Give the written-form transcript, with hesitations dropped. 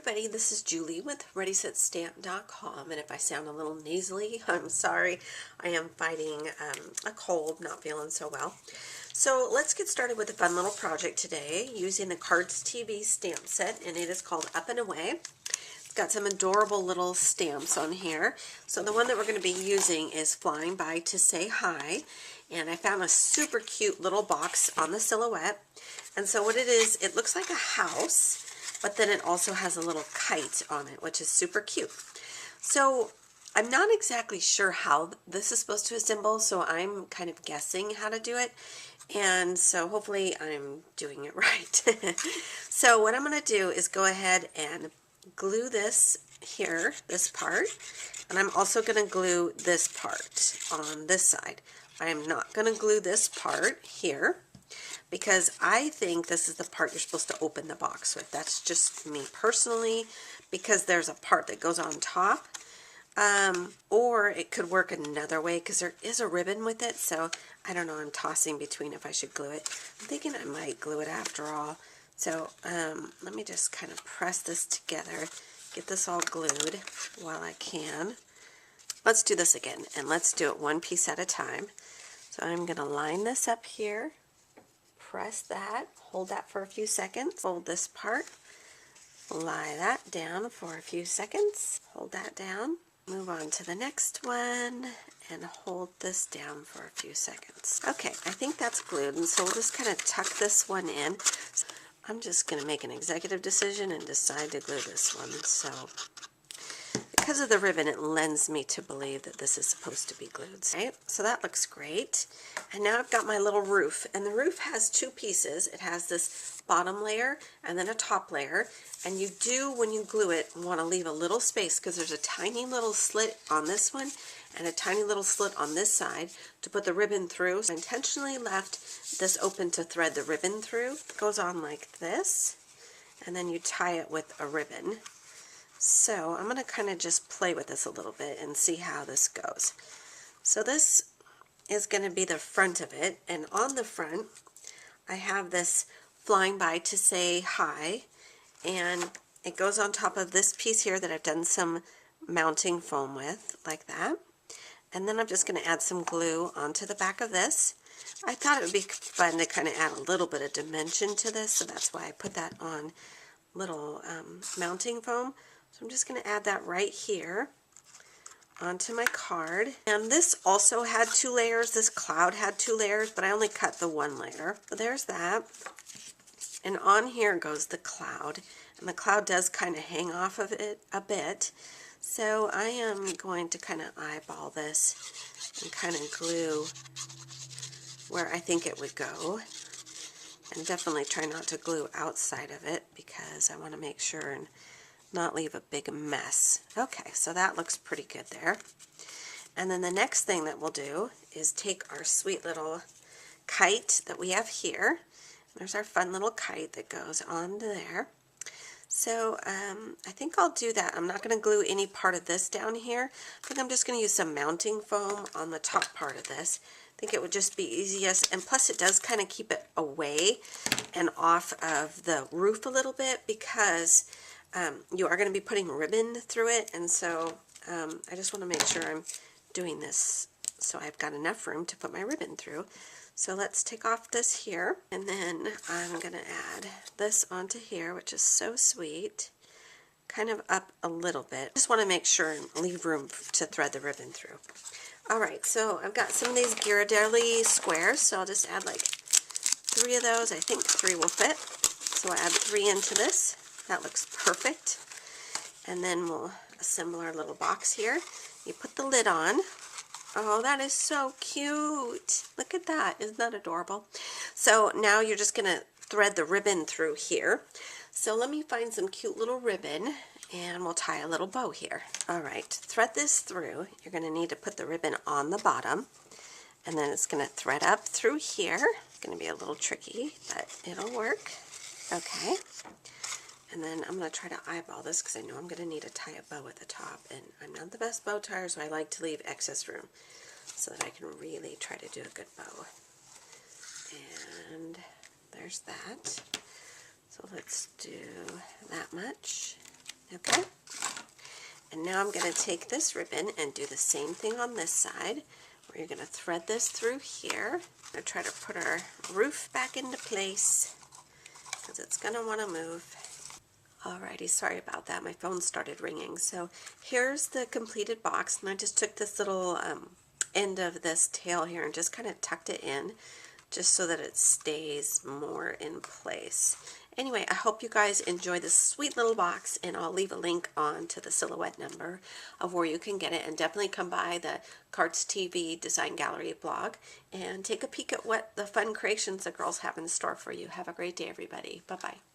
everybody, this is Julie with ReadySetStamp.com, and if I sound a little nasally, I'm sorry. I am fighting a cold, not feeling so well. So let's get started with a fun little project today using the CardzTV stamp set, and it is called Up and Away. It's got some adorable little stamps on here. So the one that we're going to be using is Flying By to Say Hi, and I found a super cute little box on the Silhouette. And so what it is, it looks like a house, but then it also has a little kite on it, which is super cute. So I'm not exactly sure how this is supposed to assemble, so I'm kind of guessing how to do it. And so hopefully I'm doing it right. So what I'm going to do is go ahead and glue this here, this part, and I'm also going to glue this part on this side. I am not going to glue this part here, because I think this is the part you're supposed to open the box with. That's just me personally, because there's a part that goes on top. Or it could work another way, because there is a ribbon with it, so I don't know, I'm tossing between if I should glue it. I'm thinking I might glue it after all. So let me just kind of press this together, get this all glued while I can. Let's do this again, and let's do it one piece at a time. So I'm going to line this up here. Press that, hold that for a few seconds, hold this part, lie that down for a few seconds, hold that down, move on to the next one, and hold this down for a few seconds. Okay, I think that's glued, and so we'll just kind of tuck this one in. I'm just going to make an executive decision and decide to glue this one. So because of the ribbon, it lends me to believe that this is supposed to be glued. Right? So that looks great. And now I've got my little roof. And the roof has two pieces. It has this bottom layer and then a top layer. And you do, when you glue it, want to leave a little space, because there's a tiny little slit on this one and a tiny little slit on this side to put the ribbon through. So I intentionally left this open to thread the ribbon through. It goes on like this, and then you tie it with a ribbon. So I'm going to kind of just play with this a little bit and see how this goes. So this is going to be the front of it, and on the front I have this Flying By to Say Hi, and it goes on top of this piece here that I've done some mounting foam with, like that. And then I'm just going to add some glue onto the back of this. I thought it would be fun to kind of add a little bit of dimension to this, so that's why I put that on little mounting foam. So I'm just going to add that right here onto my card. And this also had two layers. This cloud had two layers, but I only cut the one layer. So there's that. And on here goes the cloud. And the cloud does kind of hang off of it a bit. So I am going to kind of eyeball this and kind of glue where I think it would go. And definitely try not to glue outside of it, because I want to make sure and not leave a big mess. Okay, so that looks pretty good there. And then the next thing that we'll do is take our sweet little kite that we have here. There's our fun little kite that goes on there. So I think I'll do that. I'm not going to glue any part of this down here. I think I'm just going to use some mounting foam on the top part of this. I think it would just be easiest, and plus it does kind of keep it away and off of the roof a little bit, because you are going to be putting ribbon through it, and so I just want to make sure I'm doing this so I've got enough room to put my ribbon through. So let's take off this here, and then I'm going to add this onto here, which is so sweet, kind of up a little bit. Just want to make sure and leave room to thread the ribbon through. Alright, so I've got some of these Ghirardelli squares, so I'll just add like 3 of those. I think 3 will fit. So I'll add 3 into this. That looks perfect. And then we'll assemble our little box here. You put the lid on. Oh, that is so cute. Look at that. Isn't that adorable? So now you're just going to thread the ribbon through here. So let me find some cute little ribbon, and we'll tie a little bow here. Alright, to thread this through, you're going to need to put the ribbon on the bottom, and then it's going to thread up through here. It's going to be a little tricky, but it'll work. Okay. And then I'm going to try to eyeball this, because I know I'm going to need to tie a bow at the top, and I'm not the best bow tire, so I like to leave excess room so that I can really try to do a good bow. And there's that. So let's do that much. Okay? And now I'm going to take this ribbon and do the same thing on this side, where you're going to thread this through here. I'm going to try to put our roof back into place, because it's going to want to move. Alrighty, sorry about that. My phone started ringing. So here's the completed box, and I just took this little end of this tail here and just kind of tucked it in, just so that it stays more in place. Anyway, I hope you guys enjoy this sweet little box, and I'll leave a link on to the Silhouette number of where you can get it, and definitely come by the CardzTV Design Gallery blog and take a peek at what the fun creations the girls have in store for you. Have a great day, everybody. Bye-bye.